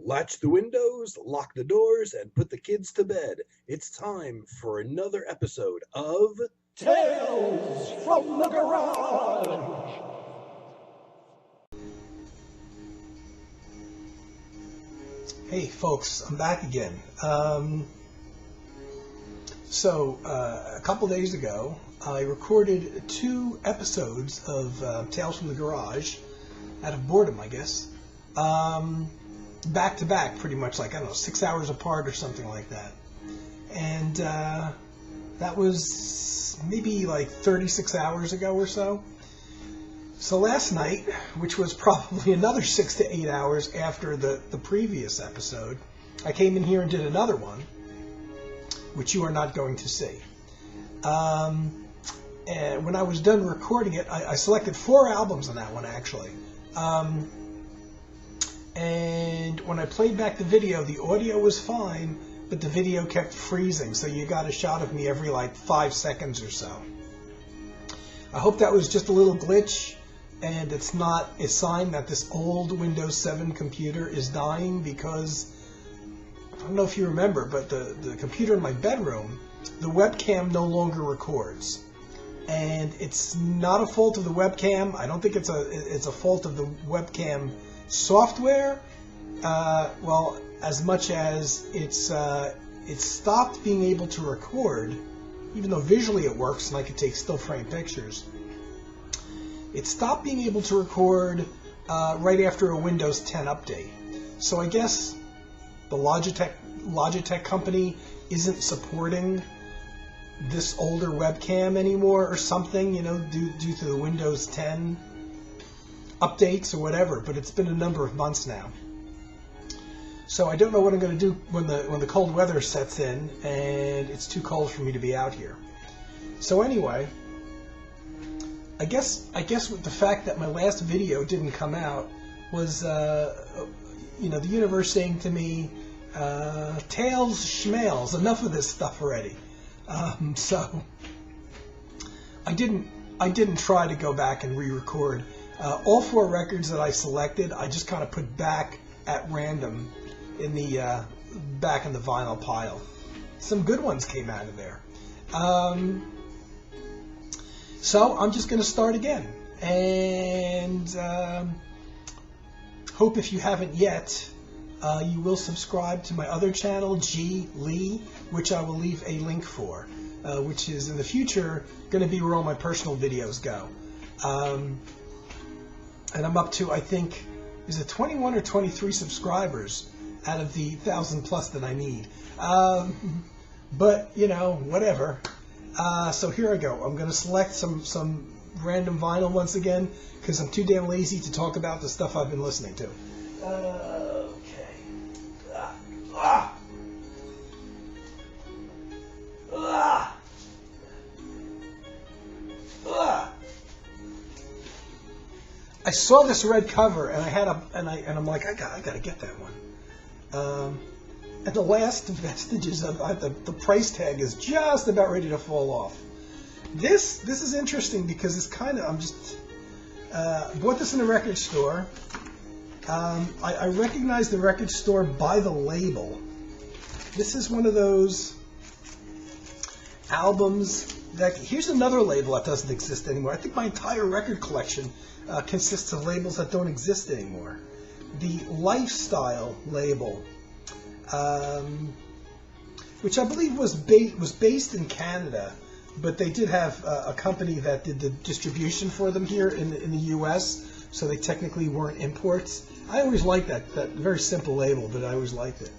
Latch the windows, lock the doors, and put the kids to bed. It's time for another episode of Tales from the Garage! Hey folks, I'm back again. A couple days ago, I recorded 2 episodes of Tales from the Garage, out of boredom, I guess, back to back, pretty much, like, I don't know, 6 hours apart or something like that. And that was maybe like 36 hours ago or so. So last night, which was probably another 6 to 8 hours after the previous episode, I came in here and did another one, which you are not going to see. And when I was done recording it, I selected 4 albums on that one, actually. And when I played back the video, the audio was fine, but the video kept freezing, so you got a shot of me every like 5 seconds or so. I hope that was just a little glitch, and it's not a sign that this old Windows 7 computer is dying, because I don't know if you remember, but the computer in my bedroom, the webcam no longer records. And it's not a fault of the webcam. I don't think it's a fault of the webcam software. Well, as much as it's stopped being able to record, even though visually it works and I could take still frame pictures. It stopped being able to record right after a Windows 10 update. So I guess the Logitech company isn't supporting this older webcam anymore or something, you know, due to the Windows 10 updates or whatever, but it's been a number of months now. So I don't know what I'm going to do when the cold weather sets in and it's too cold for me to be out here. So anyway, I guess with the fact that my last video didn't come out was, you know, the universe saying to me, Tails schmales, enough of this stuff already. So I didn't try to go back and re-record. All 4 records that I selected, I just kind of put back at random in the back in the vinyl pile. Some good ones came out of there. So I'm just going to start again, and hope if you haven't yet, you will subscribe to my other channel, G Lee, which I will leave a link for, which is in the future going to be where all my personal videos go. And I'm up to, I think, is it 21 or 23 subscribers out of the 1,000 plus that I need. But, you know, whatever. So here I go. I'm going to select some random vinyl once again, because I'm too damn lazy to talk about the stuff I've been listening to. Okay. I saw this red cover, and I'm like, I gotta get that one. And the last vestiges of the price tag is just about ready to fall off. This is interesting because it's kind of, I'm just bought this in a record store. I recognize the record store by the label. This is one of those albums that, here's another label that doesn't exist anymore. I think my entire record collection consists of labels that don't exist anymore. The Lifestyle label, which I believe was based in Canada, but they did have a company that did the distribution for them here in the U.S., so they technically weren't imports. I always liked that very simple label, but I always liked it.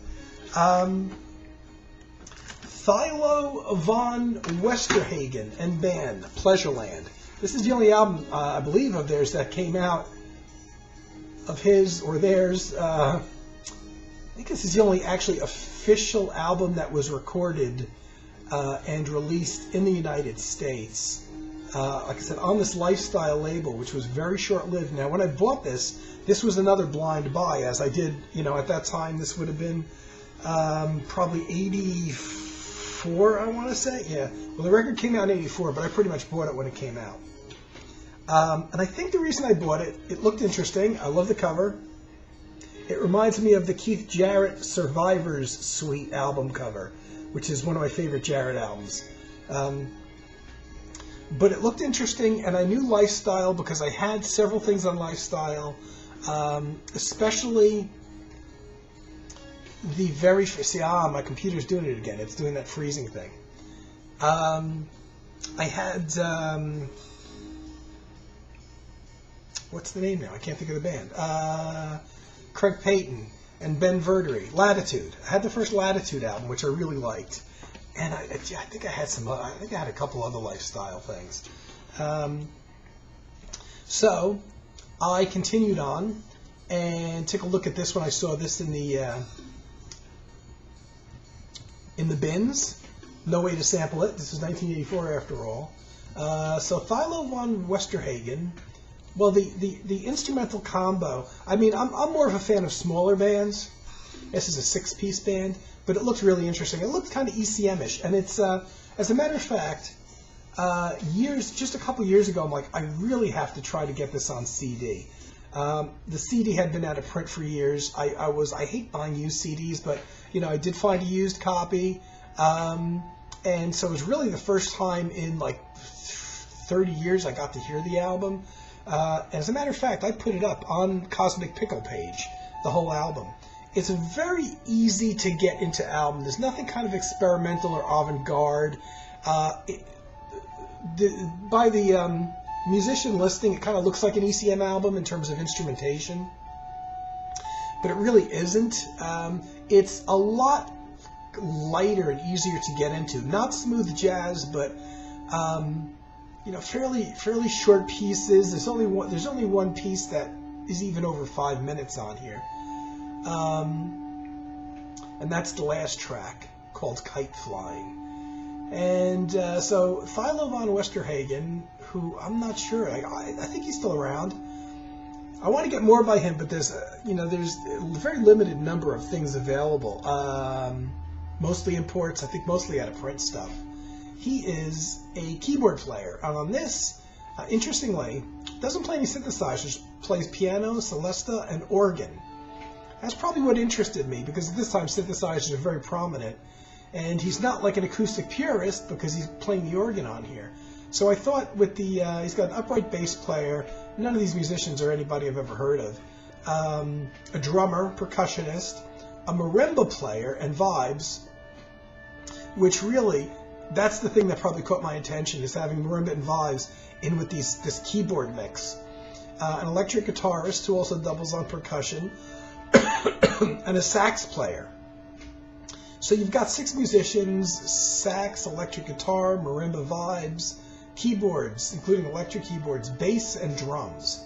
Thilo von Westerhagen and band, Pleasureland. This is the only album, I believe, of theirs that came out, of his or theirs. I think this is the only actually official album that was recorded and released in the United States. Like I said, on this Lifestyle label, which was very short-lived. Now, when I bought this was another blind buy, as I did, you know, at that time, this would have been probably 84, I want to say. Yeah. Well, the record came out in 84, but I pretty much bought it when it came out. And I think the reason I bought it, it looked interesting. I love the cover. It reminds me of the Keith Jarrett Survivors Suite album cover, which is one of my favorite Jarrett albums. But it looked interesting, and I knew Lifestyle because I had several things on Lifestyle, especially the very... See, my computer's doing it again. It's doing that freezing thing. I had... what's the name now? I can't think of the band. Craig Payton and Ben Verdery. Latitude. I had the first Latitude album, which I really liked. And I think I had a couple other Lifestyle things. So I continued on and took a look at this when I saw this in the bins. No way to sample it. This is 1984 after all. So Thilo von Westerhagen. Well, the instrumental combo. I mean, I'm more of a fan of smaller bands. This is a 6-piece band, but it looked really interesting. It looked kind of ECM-ish, and it's as a matter of fact, just a couple years ago, I'm like, I really have to try to get this on CD. The CD had been out of print for years. I hate buying used CDs, but I did find a used copy, and so it was really the first time in like 30 years I got to hear the album. As a matter of fact, I put it up on Cosmic Pickle page, the whole album. It's a very easy to get into album. There's nothing kind of experimental or avant-garde. By the musician listing, it kind of looks like an ECM album in terms of instrumentation, but it really isn't. It's a lot lighter and easier to get into. Not smooth jazz, but fairly short pieces. There's only one piece that is even over 5 minutes on here, and that's the last track called "Kite Flying." And so Thilo von Westerhagen, who I'm not sure, I think he's still around. I want to get more by him, but there's a very limited number of things available. Mostly imports, I think mostly out of print stuff. He is a keyboard player, and on this, interestingly, doesn't play any synthesizers, plays piano, celesta, and organ. That's probably what interested me, because at this time synthesizers are very prominent, and he's not like an acoustic purist because he's playing the organ on here. So I thought with he's got an upright bass player. None of these musicians are anybody I've ever heard of. A drummer, percussionist, a marimba player, and vibes, which really, that's the thing that probably caught my attention, is having marimba and vibes in with this keyboard mix. An electric guitarist who also doubles on percussion, and a sax player. So you've got 6 musicians: sax, electric guitar, marimba, vibes, keyboards, including electric keyboards, bass, and drums.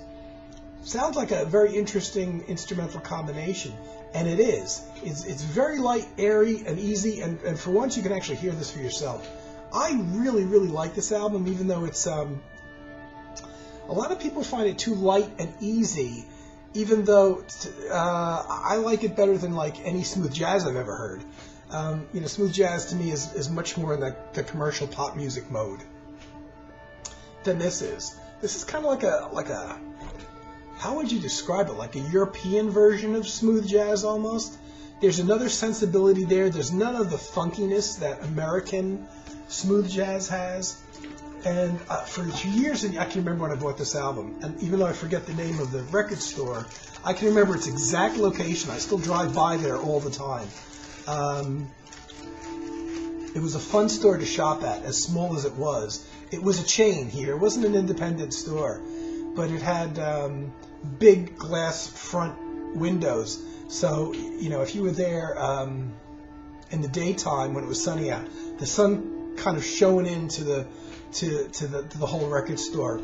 Sounds like a very interesting instrumental combination, and it is. It's very light, airy, and easy, and for once you can actually hear this for yourself. I really, really like this album, even though it's... a lot of people find it too light and easy, even though I like it better than like any smooth jazz I've ever heard. Smooth jazz to me is much more in the commercial pop music mode than this is. This is kind of like a how would you describe it? Like a European version of smooth jazz almost. There's another sensibility there. There's none of the funkiness that American smooth jazz has. And for years, I can remember when I bought this album, and even though I forget the name of the record store, I can remember its exact location. I still drive by there all the time. It was a fun store to shop at, as small as it was. It was a chain here. It wasn't an independent store, but it had big glass front windows. So, if you were there in the daytime when it was sunny out, the sun kind of shone into the whole record store.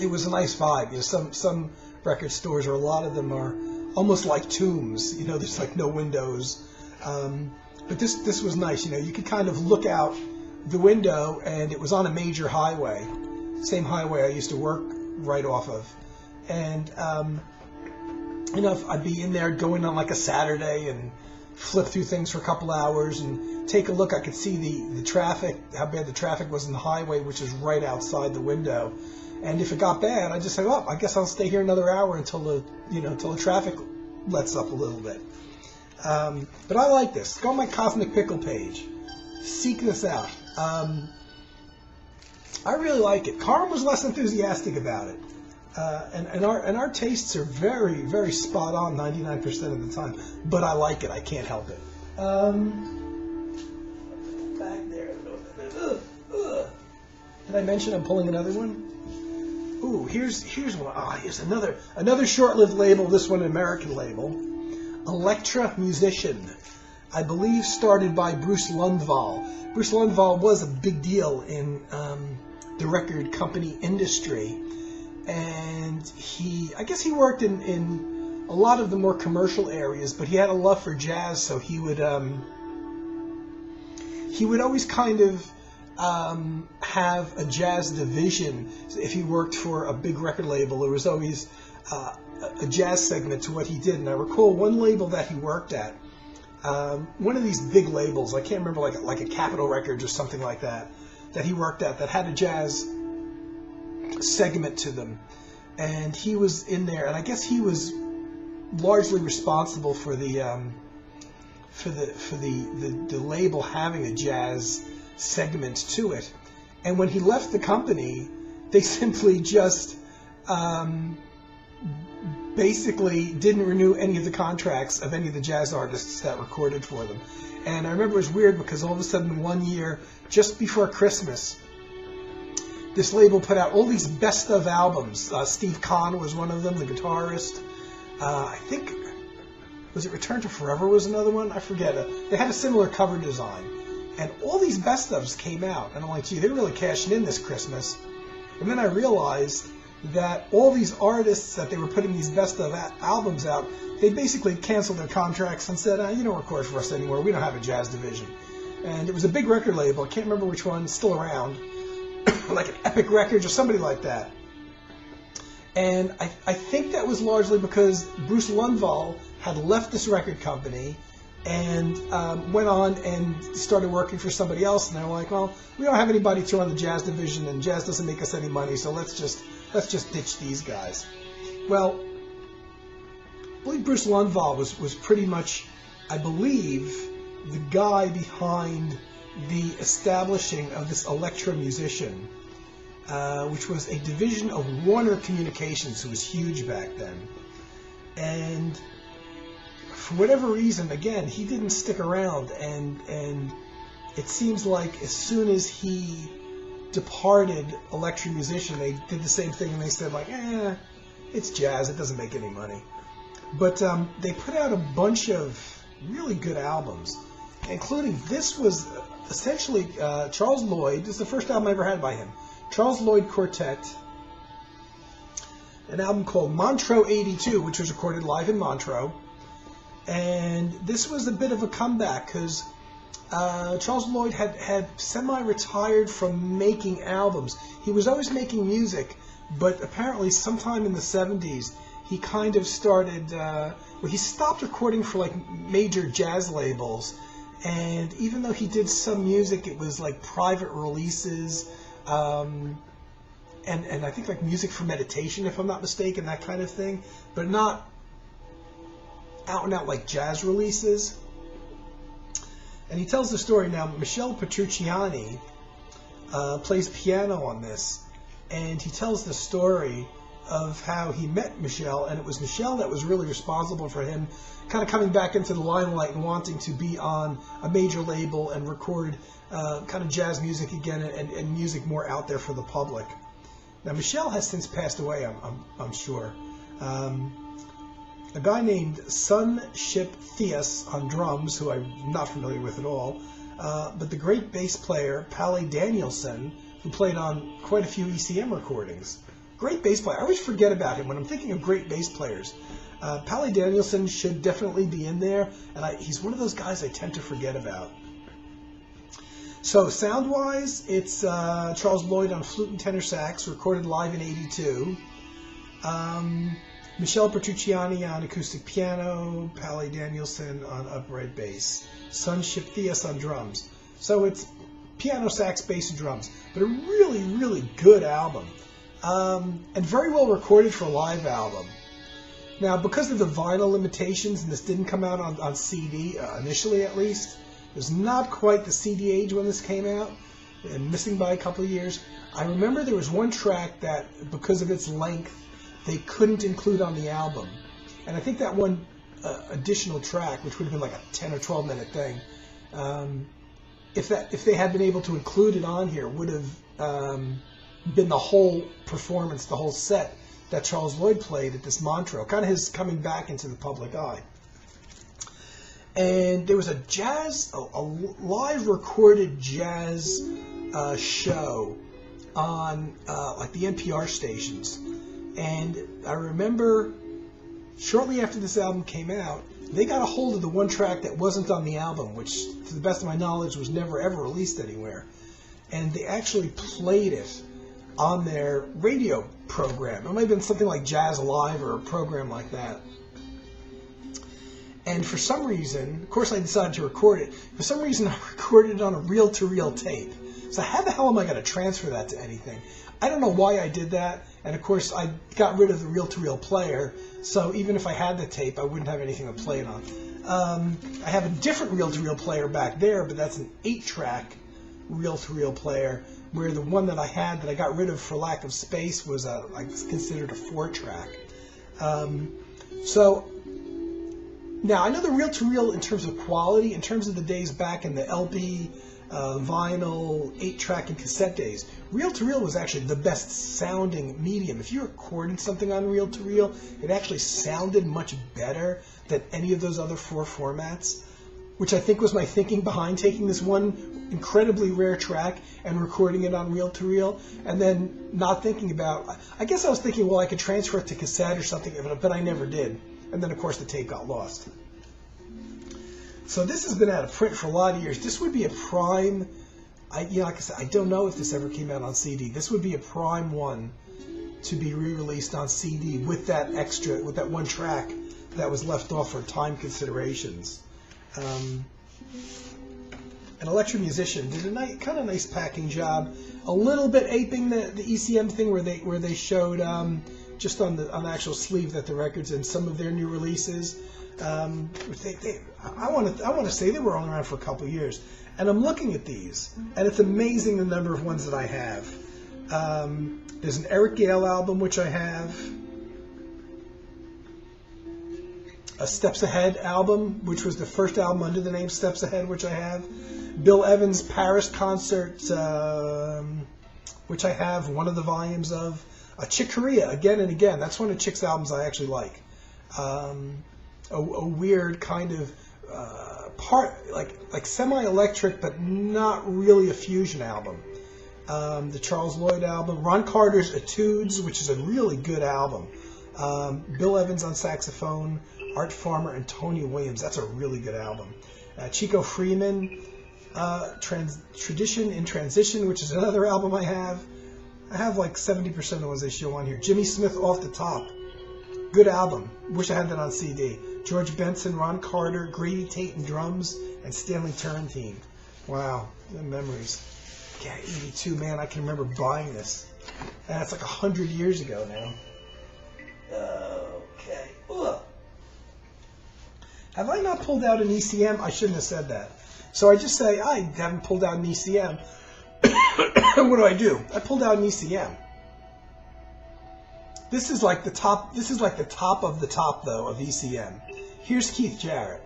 It was a nice vibe. Some record stores, or a lot of them, are almost like tombs. There's like no windows. But this was nice. You could kind of look out the window, and it was on a major highway, same highway I used to work right off of. And I'd be in there going on like a Saturday and flip through things for a couple hours and take a look. I could see the traffic, how bad the traffic was in the highway, which is right outside the window. And if it got bad, I'd just say, I guess I'll stay here another hour until the traffic lets up a little bit. But I like this. Go on my Cosmic Pickle page. Seek this out. I really like it. Carm was less enthusiastic about it. And our tastes are very, very spot on 99% of the time. But I like it. I can't help it. Back there. Did I mention I'm pulling another one? Ooh, here's one. Here's another short-lived label. This one an American label. Elektra Musician. I believe started by Bruce Lundvall. Bruce Lundvall was a big deal in the record company industry, and I guess he worked in a lot of the more commercial areas, but he had a love for jazz, so he would always kind of have a jazz division. If he worked for a big record label, there was always a jazz segment to what he did. And I recall one label that he worked at, one of these big labels, I can't remember, like a Capitol Records or something like that he worked at, that had a jazz segment to them. And he was in there, and I guess he was largely responsible for the label having a jazz segment to it. And when he left the company, they simply just basically didn't renew any of the contracts of any of the jazz artists that recorded for them. And I remember it was weird because all of a sudden one year, just before Christmas, this label put out all these best of albums. Steve Kahn was one of them, the guitarist. I think, was it Return to Forever was another one? I forget. They had a similar cover design. And all these best ofs came out. And I'm like, gee, they're really cashing in this Christmas. And then I realized that all these artists that they were putting these best of albums out, they basically canceled their contracts and said, you don't record for us anymore. We don't have a jazz division. And it was a big record label. I can't remember which one, still around. Like an Epic Records or somebody like that. And I think that was largely because Bruce Lundvall had left this record company and went on and started working for somebody else. And they're like, well, we don't have anybody to run the jazz division, and jazz doesn't make us any money, so let's just ditch these guys. Well, I believe Bruce Lundvall was pretty much, I believe, the guy behind the establishing of this Elektra Musician, which was a division of Warner Communications, who was huge back then. And for whatever reason, again, he didn't stick around, and it seems like as soon as he departed Elektra Musician, they did the same thing, and they said, like, it's jazz, it doesn't make any money. But they put out a bunch of really good albums, including, this was essentially Charles Lloyd. This is the first album I ever had by him. Charles Lloyd Quartet, an album called Montreux 82, which was recorded live in Montreux. And this was a bit of a comeback because Charles Lloyd had semi-retired from making albums. He was always making music, but apparently sometime in the 70s, he kind of started, he stopped recording for like major jazz labels. And even though he did some music, it was like private releases, and I think like music for meditation, if I'm not mistaken, that kind of thing, but not out and out like jazz releases. And he tells the story now. Michel Petrucciani plays piano on this, and he tells the story of how he met Michel, and it was Michel that was really responsible for him kind of coming back into the limelight and wanting to be on a major label and record kind of jazz music again, and music more out there for the public. Now, Michel has since passed away, I'm sure. A guy named Sunship Theus on drums, who I'm not familiar with at all, but the great bass player, Palle Danielson, who played on quite a few ECM recordings. Great bass player. I always forget about him when I'm thinking of great bass players. Palle Danielson should definitely be in there, and he's one of those guys I tend to forget about. So sound-wise, it's Charles Lloyd on flute and tenor sax, recorded live in '82. Michel Petrucciani on acoustic piano, Palle Danielson on upright bass, Sunship Theus on drums. So it's piano, sax, bass, and drums, but a really, really good album, and very well recorded for a live album. Now, because of the vinyl limitations, and this didn't come out on CD, initially at least, it was not quite the CD age when this came out, and missing by a couple of years. I remember there was one track that, because of its length, they couldn't include on the album. And I think that one additional track, which would have been like a 10 or 12 minute thing, if they had been able to include it on here, would have been the whole performance, the whole set that Charles Lloyd played at this Montreux, kind of his coming back into the public eye. And there was a live recorded jazz show on like the NPR stations. And I remember shortly after this album came out, they got a hold of the one track that wasn't on the album, which, to the best of my knowledge, was never ever released anywhere. And they actually played it on their radio program. It might have been something like Jazz Alive or a program like that. And for some reason, of course I decided to record it. For some reason I recorded it on a reel-to-reel tape. So how the hell am I going to transfer that to anything? I don't know why I did that. And of course I got rid of the reel-to-reel player. So even if I had the tape, I wouldn't have anything to play it on. I have a different reel-to-reel player back there, but that's an 8-track reel-to-reel player, where the one that I had that I got rid of for lack of space was considered a 4-track. So now I know the reel-to-reel in terms of quality, in terms of the days back in the LP, vinyl, 8-track, and cassette days, reel-to-reel was actually the best sounding medium. If you recorded something on reel-to-reel, it actually sounded much better than any of those other 4 formats, which I think was my thinking behind taking this one incredibly rare track and recording it on reel-to-reel, and then not thinking about, I guess I was thinking, well, I could transfer it to cassette or something, but I never did. And then, of course, the tape got lost. So this has been out of print for a lot of years. This would be a prime, like I said, I don't know if this ever came out on CD. This would be a prime one to be re-released on CD with that extra, with that one track that was left off for time considerations. An Electro Musician did a kind of nice packing job, a little bit aping the ECM thing where they showed just on the actual sleeve that the record's in some of their new releases. I want to say they were only around for a couple of years, and I'm looking at these, and it's amazing the number of ones that I have. There's an Eric Gale album which I have, a Steps Ahead album, which was the first album under the name Steps Ahead, which I have. Bill Evans' Paris concert, which I have one of the volumes of. Chick Corea, again and again. That's one of Chick's albums I actually like. A weird kind of like semi-electric, but not really a fusion album. The Charles Lloyd album. Ron Carter's Etudes, which is a really good album. Bill Evans on saxophone. Art Farmer and Tony Williams. That's a really good album. Chico Freeman, Tradition in Transition, which is another album I have. I have like 70% of the ones they show on here. Jimmy Smith, Off the Top. Good album. Wish I had that on CD. George Benson, Ron Carter, Grady Tate and drums, and Stanley Turrentine. Wow, the memories. Yeah, 82, man, I can remember buying this. That's like 100 years ago now. Okay. Ugh. Have I not pulled out an ECM? I shouldn't have said that. So I just say, I haven't pulled out an ECM. What do? I pulled out an ECM. This is like the top. This is like the top of the top, though, of ECM. Here's Keith Jarrett.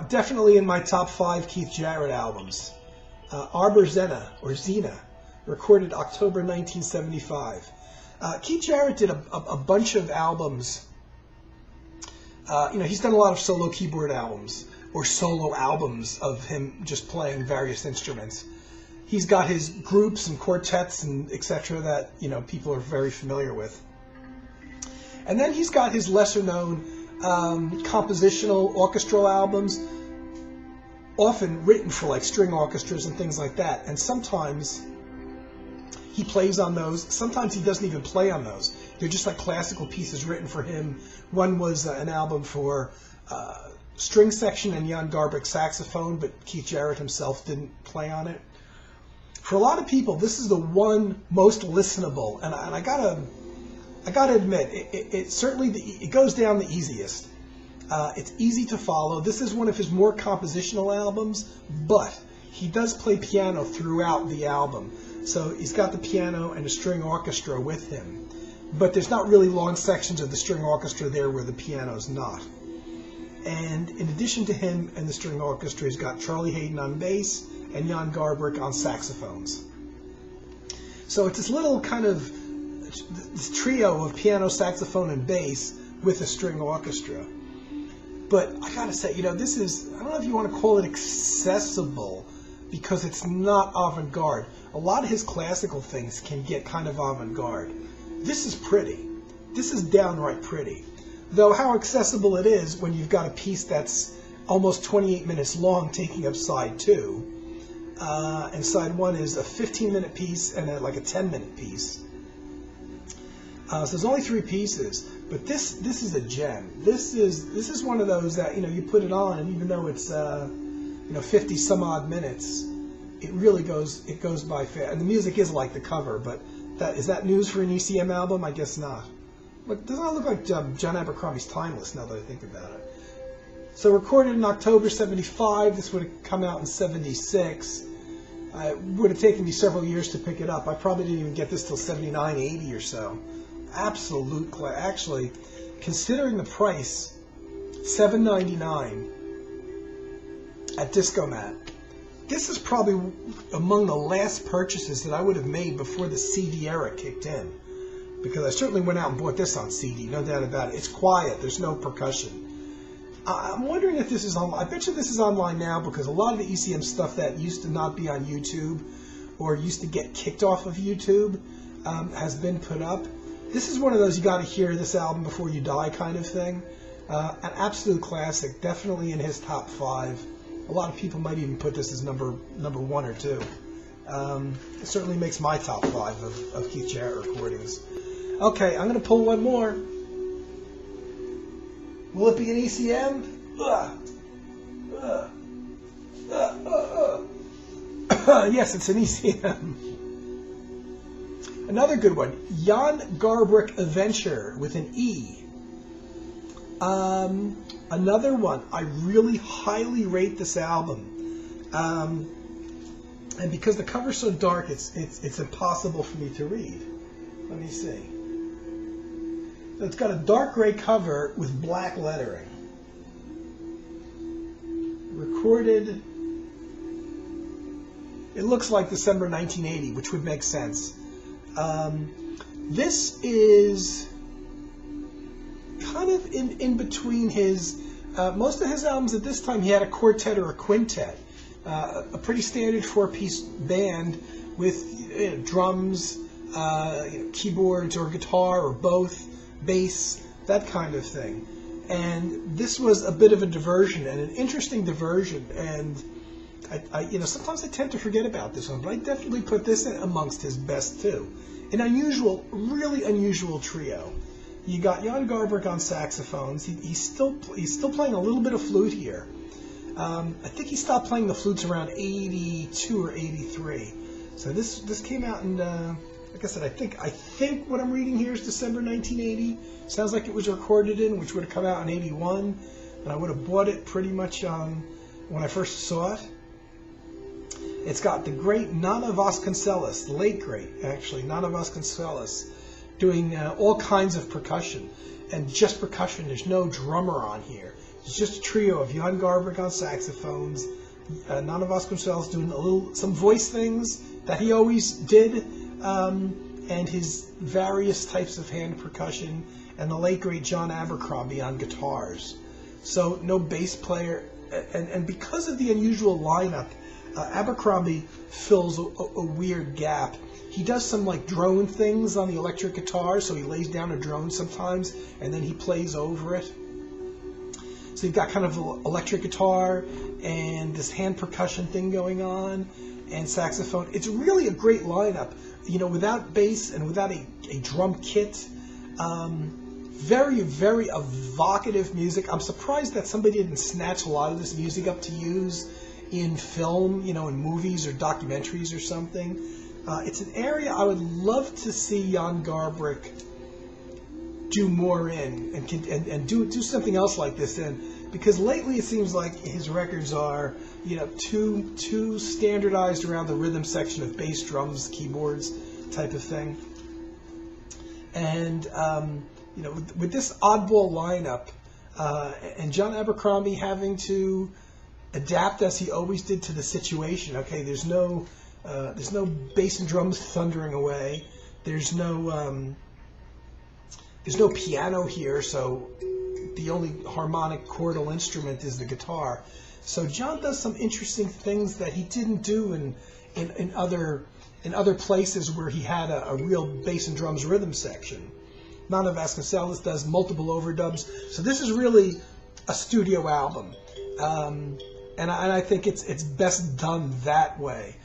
Definitely in my top 5 Keith Jarrett albums. Arbor Zena, recorded October 1975. Keith Jarrett did a bunch of albums. He's done a lot of solo keyboard albums or solo albums of him just playing various instruments. He's got his groups and quartets and etc. that people are very familiar with. And then he's got his lesser-known compositional orchestral albums, often written for like string orchestras and things like that. And sometimes he plays on those. Sometimes he doesn't even play on those. They're just like classical pieces written for him. One was an album for string section and Jan Garbarek saxophone, but Keith Jarrett himself didn't play on it. For a lot of people, this is the one most listenable, and I gotta I got to admit, it certainly it goes down the easiest. It's easy to follow. This is one of his more compositional albums, but he does play piano throughout the album. So he's got the piano and a string orchestra with him. But there's not really long sections of the string orchestra there where the piano's not. And in addition to him and the string orchestra, he's got Charlie Haden on bass and Jan Garbarek on saxophones. So it's this little kind of this trio of piano, saxophone, and bass with a string orchestra. But I gotta say, this is, I don't know if you want to call it accessible, because it's not avant-garde. A lot of his classical things can get kind of avant-garde. This is pretty. This is downright pretty. Though how accessible it is when you've got a piece that's almost 28 minutes long taking up side 2. And side 1 is a 15-minute piece and like a 10-minute piece. So there's only 3 pieces, but this is a gem. This is one of those that you put it on, and even though it's 50 some odd minutes, it really goes by fast. And the music is like the cover, but is that news for an ECM album? I guess not. But doesn't that look like John Abercrombie's Timeless now that I think about it? So recorded in October '75. This would have come out in '76. It would have taken me several years to pick it up. I probably didn't even get this till '79, '80 or so. Absolute class. Actually, considering the price, $7.99 at Discomat. This is probably among the last purchases that I would have made before the CD era kicked in, because I certainly went out and bought this on CD, no doubt about it. It's quiet. There's no percussion. I'm wondering if this is online. I bet you this is online now, because a lot of the ECM stuff that used to not be on YouTube or used to get kicked off of YouTube has been put up. This is one of those you got to hear this album before you die kind of thing. An absolute classic, definitely in his top 5. A lot of people might even put this as number 1 or 2. It certainly makes my top 5 of Keith Jarrett recordings. Okay, I'm going to pull one more. Will it be an ECM? Yes, it's an ECM. Another good one, Jan Garbarek Adventure with an E. Another one, I really highly rate this album. And because the cover's so dark, it's impossible for me to read. Let me see. So it's got a dark gray cover with black lettering. Recorded, it looks like December 1980, which would make sense. This is kind of in between his, most of his albums at this time, he had a quartet or a quintet. A pretty standard 4-piece band with drums, keyboards or guitar or both, bass, that kind of thing. And this was a bit of a diversion, and an interesting diversion. And I sometimes I tend to forget about this one, but I definitely put this in amongst his best too. An unusual, really unusual trio. You got Jan Garbarek on saxophones. He's still playing a little bit of flute here. I think he stopped playing the flutes around 82 or 83. So this came out in, like I said, I think what I'm reading here is December 1980. Sounds like it was recorded in, which would have come out in 81, and I would have bought it pretty much when I first saw it. It's got the great Nana Vasconcelos, the late great, actually, Nana Vasconcelos, doing all kinds of percussion. And just percussion, there's no drummer on here. It's just a trio of Jan Garbarek on saxophones, Nana Vasconcelos doing some voice things that he always did, and his various types of hand percussion, and the late great John Abercrombie on guitars. So no bass player, and because of the unusual lineup, Abercrombie fills a weird gap. He does some like drone things on the electric guitar, so he lays down a drone sometimes, and then he plays over it. So you've got kind of electric guitar and this hand percussion thing going on, and saxophone. It's really a great lineup, without bass and without a drum kit. Very, very evocative music. I'm surprised that somebody didn't snatch a lot of this music up to use in film, in movies or documentaries or something. It's an area I would love to see Jan Garbarek do more in and do something else like this in, because lately it seems like his records are, you know, too standardized around the rhythm section of bass, drums, keyboards type of thing. And you know, with this oddball lineup, and John Abercrombie having to adapt as he always did to the situation. Okay, there's no bass and drums thundering away. There's no piano here, so the only harmonic chordal instrument is the guitar. So John does some interesting things that he didn't do in other places where he had a real bass and drums rhythm section. Nana Vasconcelos does multiple overdubs, so this is really a studio album, and I think it's best done that way,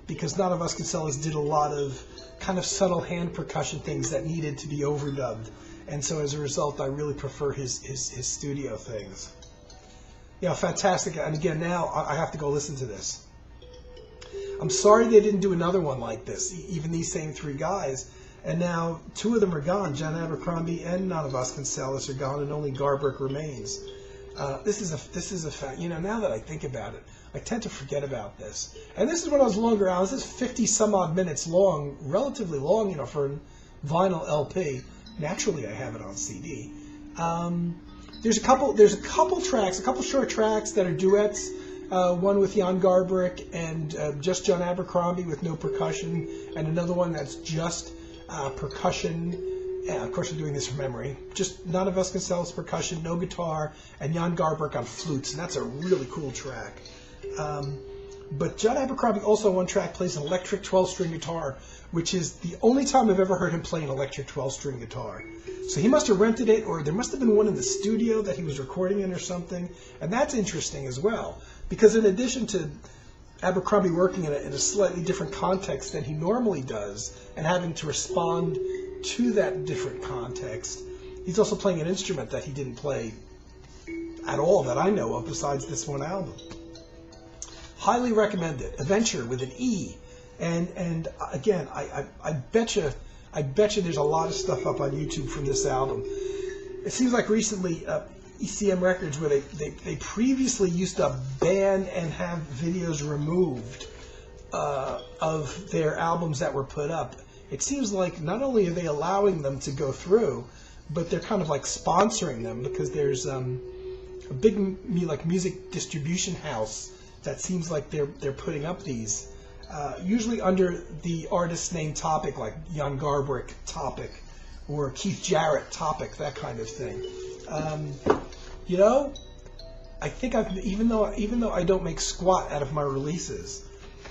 because Nana Vasconcelos did a lot of kind of subtle hand percussion things that needed to be overdubbed, and so as a result, I really prefer his studio things. Yeah, fantastic. And again, now I have to go listen to this. I'm sorry they didn't do another one like this, even these same three guys. And now two of them are gone. John Abercrombie and Nana Vasconcelos are gone, and only Garbrick remains. This is a fact. You know, now that I think about it, I tend to forget about this. And this is one of those longer albums. This is 50 some odd minutes long, relatively long, you know, for a vinyl LP. Naturally, I have it on CD. There's a couple tracks, a couple short tracks that are duets. One with Jan Garbrick and just John Abercrombie with no percussion, and another one that's just percussion. And of course, I'm doing this from memory. Just Nana Vasconcelos percussion, no guitar, and Jan Garbrick on flutes, and that's a really cool track. But John Abercrombie also on one track plays an electric 12-string guitar, which is the only time I've ever heard him play an electric 12-string guitar. So he must have rented it, or there must have been one in the studio that he was recording in or something, and that's interesting as well, because in addition to Abercrombie working in a slightly different context than he normally does, and having to respond to that different context, he's also playing an instrument that he didn't play at all that I know of besides this one album. Highly recommend it. Adventure with an E. And again, I bet you there's a lot of stuff up on YouTube from this album. It seems like recently ECM Records, where they previously used to ban and have videos removed of their albums that were put up. It seems like not only are they allowing them to go through, but they're kind of like sponsoring them, because there's a big music distribution house that seems like they're putting up these, usually under the artist's name Topic, like Jan Garbrick Topic, or Keith Jarrett Topic, that kind of thing. You know, I think even though I don't make squat out of my releases,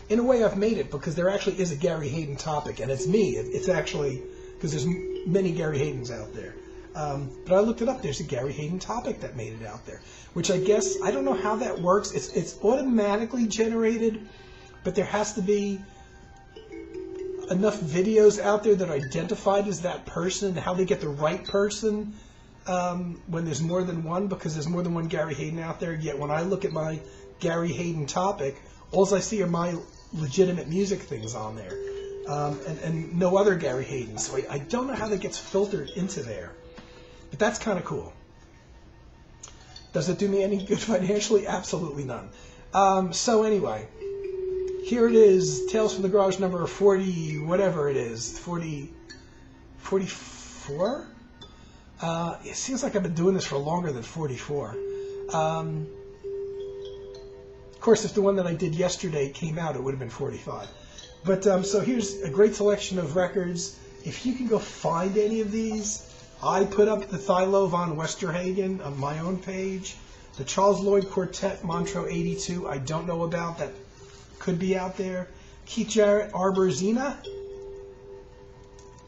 in a way I've made it, because there actually is a Gary Hayden Topic, and it's me. It's actually, because there's many Gary Haydens out there. But I looked it up. There's a Gary Hayden Topic that made it out there, which I guess, I don't know how that works. It's automatically generated, but there has to be enough videos out there that are identified as that person, how they get the right person when there's more than one, because there's more than one Gary Hayden out there. Yet when I look at my Gary Hayden Topic, all I see are my legitimate music things on there, and no other Gary Hayden. So I don't know how that gets filtered into there. But that's kind of cool. Does it do me any good financially? Absolutely none. So anyway, here it is, Tales from the Garage number 40, whatever it is, 44? It seems like I've been doing this for longer than 44. Of course, if the one that I did yesterday came out, it would have been 45. But so here's a great selection of records. If you can go find any of these, I put up the Thilo von Westerhagen on my own page. The Charles Lloyd Quartet Montreux 82, I don't know about. That could be out there. Keith Jarrett, Arbor Zena.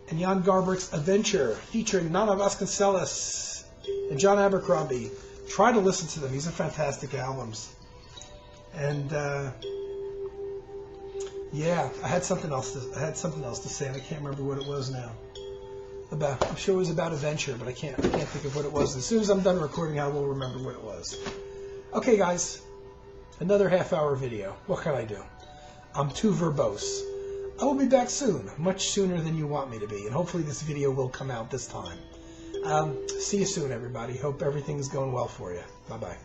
And Jan Garbrick's Adventure, featuring Nana Vasconcelos and John Abercrombie. Try to listen to them. These are fantastic albums. And yeah, I had something else to say, and I can't remember what it was now. I'm sure it was about Adventure, but I can't think of what it was. As soon as I'm done recording, I will remember what it was. Okay, guys, another half-hour video. What can I do? I'm too verbose. I will be back soon, much sooner than you want me to be, and hopefully this video will come out this time. See you soon, everybody. Hope everything's going well for you. Bye-bye.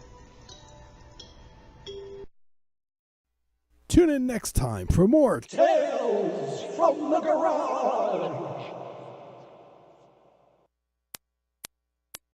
Tune in next time for more Tales from the Garage.